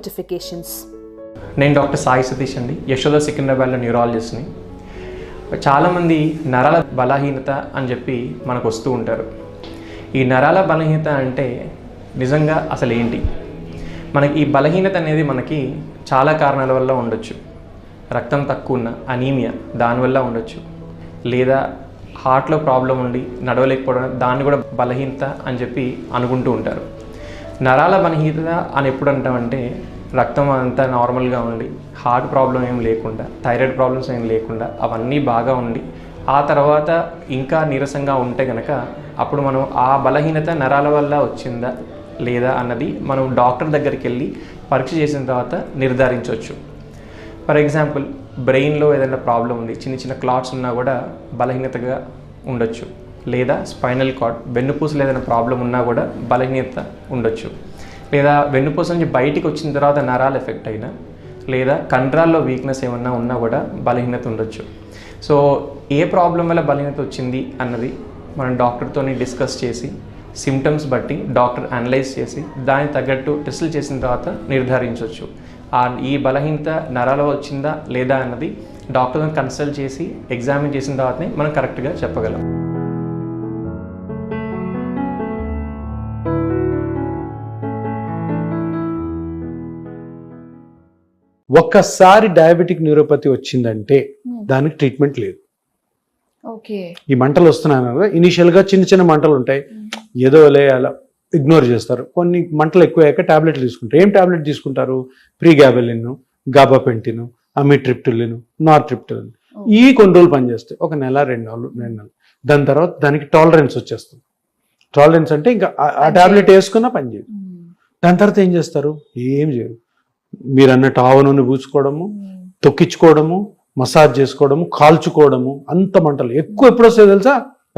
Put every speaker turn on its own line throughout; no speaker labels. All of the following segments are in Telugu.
notifications.
నేను డాక్టర్ సాయి సతీష్ అండి, యశోద సికింద్రాబాద్లో న్యూరాలజిస్ట్ని. చాలామంది నరాల బలహీనత అని చెప్పి మనకు వస్తూ ఉంటారు. ఈ నరాల బలహీనత అంటే నిజంగా అసలు ఏంటి? మనకి ఈ బలహీనత అనేది మనకి చాలా కారణాల వల్ల ఉండొచ్చు. రక్తం తక్కువ ఉన్న అనీమియా దానివల్ల ఉండొచ్చు, లేదా హార్ట్లో ప్రాబ్లం ఉండి నడవలేకపోవడం దాన్ని కూడా బలహీనత అని చెప్పి అనుకుంటూ ఉంటారు. నరాల బలహీనత అని ఎప్పుడు అంటామంటే రక్తం అంతా నార్మల్గా ఉండి హార్ట్ ప్రాబ్లం ఏం లేకుండా, థైరాయిడ్ ప్రాబ్లమ్స్ ఏం లేకుండా అవన్నీ బాగా ఉండి ఆ తర్వాత ఇంకా నీరసంగా ఉంటే కనుక అప్పుడు మనం ఆ బలహీనత నరాల వల్ల వచ్చిందా లేదా అన్నది మనం డాక్టర్ దగ్గరికి వెళ్ళి పరీక్ష చేసిన తర్వాత నిర్ధారించవచ్చు. ఫర్ ఎగ్జాంపుల్, బ్రెయిన్లో ఏదైనా ప్రాబ్లం ఉంది, చిన్న చిన్న క్లాట్స్ ఉన్నా కూడా బలహీనతగా ఉండొచ్చు. లేదా స్పైనల్ కార్డ్, వెన్నుపూసలో ఏదైనా ప్రాబ్లం ఉన్నా కూడా బలహీనత ఉండొచ్చు. లేదా వెన్నుపూస నుంచి బయటికి వచ్చిన తర్వాత నరాలు ఎఫెక్ట్ అయినా, లేదా కండరాల్లో వీక్నెస్ ఏమన్నా ఉన్నా కూడా బలహీనత ఉండొచ్చు. సో ఏ ప్రాబ్లం వల్ల బలహీనత వచ్చింది అన్నది మనం డాక్టర్తో డిస్కస్ చేసి సిమ్టమ్స్ బట్టి డాక్టర్ అనలైజ్ చేసి దానికి తగ్గట్టు టెస్టులు చేసిన తర్వాత నిర్ధారించవచ్చు. ఈ బలహీనత నరాలో వచ్చిందా లేదా అన్నది డాక్టర్ని కన్సల్ట్ చేసి ఎగ్జామిన్ చేసిన తర్వాతనే మనం కరెక్ట్గా చెప్పగలం.
ఒక్కసారి డయాబెటిక్ న్యూరోపతి వచ్చిందంటే దానికి ట్రీట్మెంట్ లేదు. ఈ మంటలు వస్తున్నాయి కదా, ఇనీషియల్గా చిన్న చిన్న మంటలు ఉంటాయి, ఏదో అలా ఇగ్నోర్ చేస్తారు. కొన్ని మంటలు ఎక్కువయ్యాక టాబ్లెట్లు తీసుకుంటారు. ఏం టాబ్లెట్ తీసుకుంటారు? ప్రీగాబెలిన్, గాబాపెంటిన్, అమిట్రిప్టిలిన్, నార్ట్రిప్టిలిన్. ఈ కొన్ని రోజులు పనిచేస్తాయి, ఒక నెల 2 నెలలు. దాని తర్వాత దానికి టాలరెన్స్ వచ్చేస్తుంది. టాలరెన్స్ అంటే ఇంకా ఆ టాబ్లెట్ వేసుకున్నా పనిచేయదు. దాని తర్వాత ఏం చేస్తారు? ఏం చేయరు. మీరు అన్నట్టు ఆవ నూనె పూసుకోవడము, తొక్కించుకోవడము, మసాజ్ చేసుకోవడము, కాల్చుకోవడము, అంత మంటలు ఎక్కువ ఎప్పుడు వస్తాయో తెలుసా?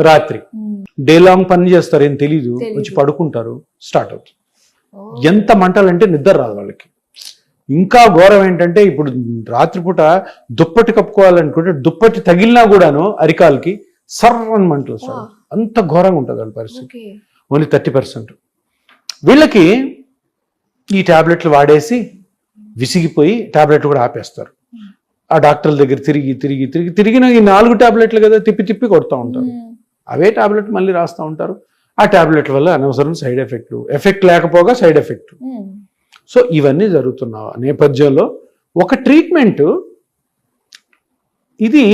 రాత్రి. డే లాంగ్ పని చేస్తారు, ఏం తెలీదు, వచ్చి పడుకుంటారు, స్టార్ట్ అవుతుంది. ఎంత మంటలు అంటే నిద్ర రాదు వాళ్ళకి. ఇంకా ఘోరం ఏంటంటే ఇప్పుడు రాత్రిపూట దుప్పటి కప్పుకోవాలనుకుంటే దుప్పటి తగిలినా కూడాను అరికాలకి సర్రని మంటలు వస్తాయి. అంత ఘోరంగా ఉంటుంది వాళ్ళ పరిస్థితి. ఓన్లీ 30%. వీళ్ళకి ఈ టాబ్లెట్లు వాడేసి విసిగిపోయి టాబ్లెట్లు కూడా ఆపేస్తారు. ఆ డాక్టర్ల దగ్గర తిరిగిన ఈ 4 టాబ్లెట్లు కదా తిప్పి కొడుతూ ఉంటారు. అవే టాబ్లెట్ మళ్ళీ రాస్తూ ఉంటారు. ఆ టాబ్లెట్ల వల్ల అనవసరం సైడ్ ఎఫెక్ట్ లేకపోగా సైడ్ ఎఫెక్ట్. సో ఇవన్నీ జరుగుతున్న నేపథ్యంలో ఒక ట్రీట్మెంట్, ఇది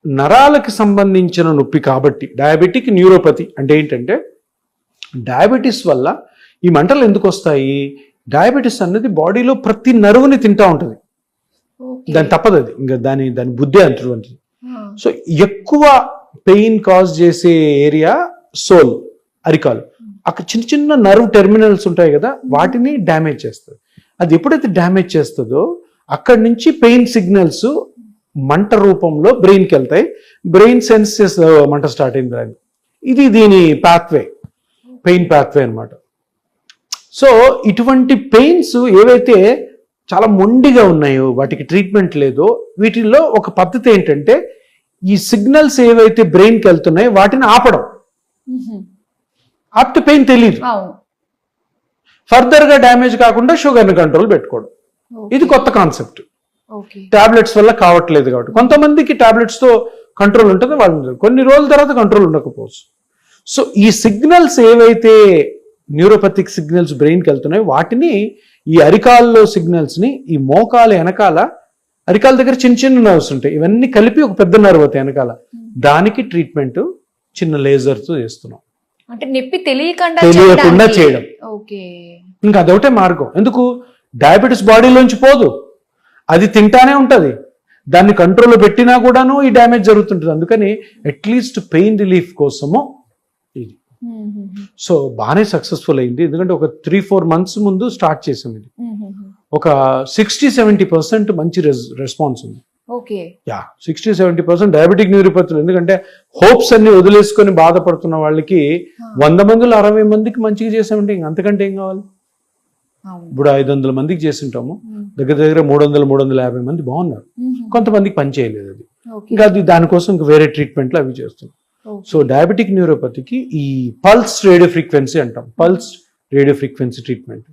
నరాలకి సంబంధించిన నొప్పి కాబట్టి డయాబెటిక్ న్యూరోపతి అంటే ఏంటంటే, డయాబెటీస్ వల్ల ఈ మంటలు ఎందుకు వస్తాయి? డయాబెటీస్ అన్నది బాడీలో ప్రతి నర్వుని తింటా ఉంటుంది. దాని తప్పదు, అది ఇంకా దాని బుద్ధి అటువంటిది. సో ఎక్కువ పెయిన్ కాజ్ చేసే ఏరియా సోల్, అరికాలు. అక్కడ చిన్న చిన్న నర్వ్ టెర్మినల్స్ ఉంటాయి కదా, వాటిని డ్యామేజ్ చేస్తుంది. అది ఎప్పుడైతే డ్యామేజ్ చేస్తుందో అక్కడి నుంచి పెయిన్ సిగ్నల్స్ మంట రూపంలో బ్రెయిన్కి వెళ్తాయి. బ్రెయిన్ సెన్స్ చేస్తుంది మంట స్టార్ట్ అయింది అని. ఇది దీని పాత్వే, పెయిన్ పాత్వే అనమాట. సో ఇటువంటి పెయిన్స్ ఏవైతే చాలా మొండిగా ఉన్నాయో, వాటికి ట్రీట్మెంట్ లేదో, వీటిల్లో ఒక పద్ధతి ఏంటంటే ఈ సిగ్నల్స్ ఏవైతే బ్రెయిన్కి వెళ్తున్నాయో వాటిని ఆపడం. ఆప్ట్ పెయిన్ తెలియదు, ఫర్దర్ గా డ్యామేజ్ కాకుండా షుగర్ని కంట్రోల్ పెట్టుకోవడం. ఇది కొత్త కాన్సెప్ట్. టాబ్లెట్స్ వల్ల కావట్లేదు కాబట్టి కొంతమందికి టాబ్లెట్స్ తో కంట్రోల్ ఉంటుంది, వాళ్ళు కొన్ని రోజుల తర్వాత కంట్రోల్ ఉండకపోవచ్చు. సో ఈ సిగ్నల్స్ ఏవైతే న్యూరోపతిక్ సిగ్నల్స్ బ్రెయిన్కి వెళ్తున్నాయో వాటిని, ఈ అరికాల్లో సిగ్నల్స్ ని ఈ మోకాల వెనకాల, అరికాల దగ్గర చిన్న చిన్న నర్వ్స్ ఉంటాయి, ఇవన్నీ కలిపి ఒక పెద్ద నర్వ్ అవుతాయి వెనకాల. దానికి ట్రీట్మెంట్ చిన్న లేజర్తో చేస్తున్నాం.
అంటే నొప్పి తెలియకుండా
చేయడం. ఇంకా అదొకటే మార్గం. ఎందుకు? డయాబెటీస్ బాడీలోంచి పోదు, అది తింటానే ఉంటుంది. దాన్ని కంట్రోల్లో పెట్టినా కూడాను ఈ డ్యామేజ్ జరుగుతుంటుంది. అందుకని అట్లీస్ట్ పెయిన్ రిలీఫ్ కోసము ఇది. సో బాగానే సక్సెస్ఫుల్ అయింది. ఎందుకంటే ఒక 3-4 months ముందు స్టార్ట్ చేసాం ఇది. ఒక 60-70% మంచి రెస్పాన్స్ ఉంది. 60-70% డయాబెటిక్ న్యూరోపతులు. ఎందుకంటే హోప్స్ అన్ని వదిలేసుకొని బాధపడుతున్న వాళ్ళకి 100 మందిలో 60 మందికి మంచిగా చేసామంటే ఇంక అంతకంటే ఏం కావాలి? ఇప్పుడు 500 మందికి చేసింటాము, దగ్గర 300-350 మంది బాగున్నారు. కొంతమందికి పని చేయలేదు అది. ఇంకా అది దానికోసం ఇంకా వేరే ట్రీట్మెంట్లు అవి చేస్తున్నాం. సో డయాబెటిక్ న్యూరోపతికి ఈ పల్స్ రేడియో ఫ్రీక్వెన్సీ అంటాం, pulse radio frequency treatment.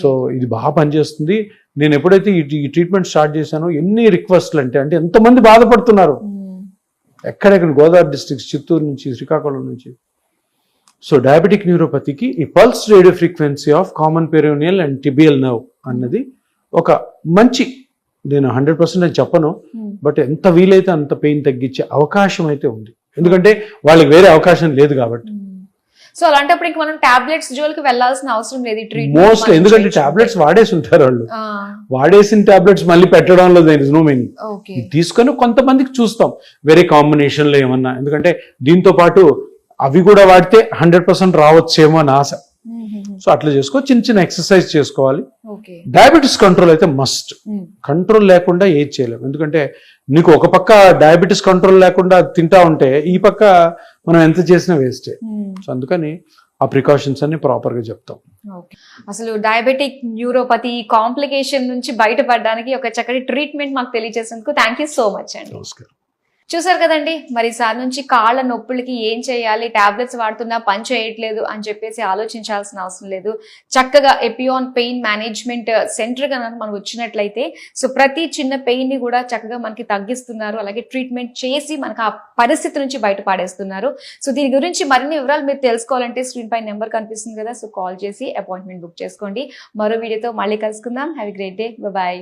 So ఇది బాగా పనిచేస్తుంది. నేను ఎప్పుడైతే ఈ ట్రీట్మెంట్ స్టార్ట్ చేశానో ఎన్ని రిక్వెస్ట్లు అంటే ఎంతమంది బాధపడుతున్నారు, ఎక్కడెక్కడ గోదావరి డిస్ట్రిక్ట్, చిత్తూరు నుంచి, శ్రీకాకుళం నుంచి. సో డయాబెటిక్ న్యూరోపతికి ఈ pulse radio frequency of common peroneal and tibial nerve అన్నది ఒక మంచి, నేను 100% అని చెప్పను, బట్ ఎంత వీలైతే అంత పెయిన్ తగ్గించే అవకాశం అయితే ఉంది. ఎందుకంటే వాళ్ళకి వేరే అవకాశం లేదు కాబట్టి.
సో అలాంటప్పుడు ఇంక మనం టాబ్లెట్స్ జోలికి వెళ్ళాల్సిన అవసరం లేదు.
మోస్ట్లీ ఎందుకంటే టాబ్లెట్స్ వాడేసి ఉంటారు వాళ్ళు, వాడేసిన టాబ్లెట్స్ మళ్ళీ పెట్టడంలో దేర్ ఇస్ నో మీనింగ్. తీసుకొని కొంతమందికి చూస్తాం వేరే కాంబినేషన్ లో ఏమన్నా, ఎందుకంటే దీంతో పాటు అవి కూడా వాడితే 100% రావచ్చేమో అని ఆశ. సో అట్లా చేసుకో, చిన్న చిన్న ఎక్సర్సైజ్ చేసుకోవాలి. డయాబెటీస్ కంట్రోల్ అయితే మస్ట్. కంట్రోల్ లేకుండా ఏది చేయలేము. ఎందుకంటే నీకు ఒక పక్క డయాబెటీస్ కంట్రోల్ లేకుండా తింటా ఉంటే ఈ పక్క మనం ఎంత చేసినా వేస్టే. సో అందుకని ఆ ప్రికాషన్స్ అన్ని ప్రాపర్ గా చెప్తాం.
అసలు డయాబెటిక్ న్యూరోపతి కాంప్లికేషన్ నుంచి బయటపడడానికి ఒక చక్కటి ట్రీట్మెంట్ మాకు తెలియజేసేందుకు థ్యాంక్ యూ సో మచ్ అండి.
నమస్కారం.
చూసారు కదండి, మరి సార్ నుంచి కాళ్ళ నొప్పులకి ఏం చేయాలి, టాబ్లెట్స్ వాడుతున్నా పని చేయట్లేదు అని చెప్పేసి ఆలోచించాల్సిన అవసరం లేదు. చక్కగా ఎపియాన్ పెయిన్ మేనేజ్మెంట్ సెంటర్ గా మనం వచ్చినట్లయితే సో ప్రతి చిన్న పెయిన్ ని కూడా చక్కగా మనకి తగ్గిస్తున్నారు, అలాగే ట్రీట్మెంట్ చేసి మనకు ఆ పరిస్థితి నుంచి బయటపడేస్తున్నారు. సో దీని గురించి మరిన్ని వివరాలు మీరు తెలుసుకోవాలంటే స్క్రీన్ పై నెంబర్ కనిపిస్తుంది కదా, సో కాల్ చేసి అపాయింట్మెంట్ బుక్ చేసుకోండి. మరో వీడియోతో మళ్ళీ కలుసుకుందాం. Have a great day. Bye.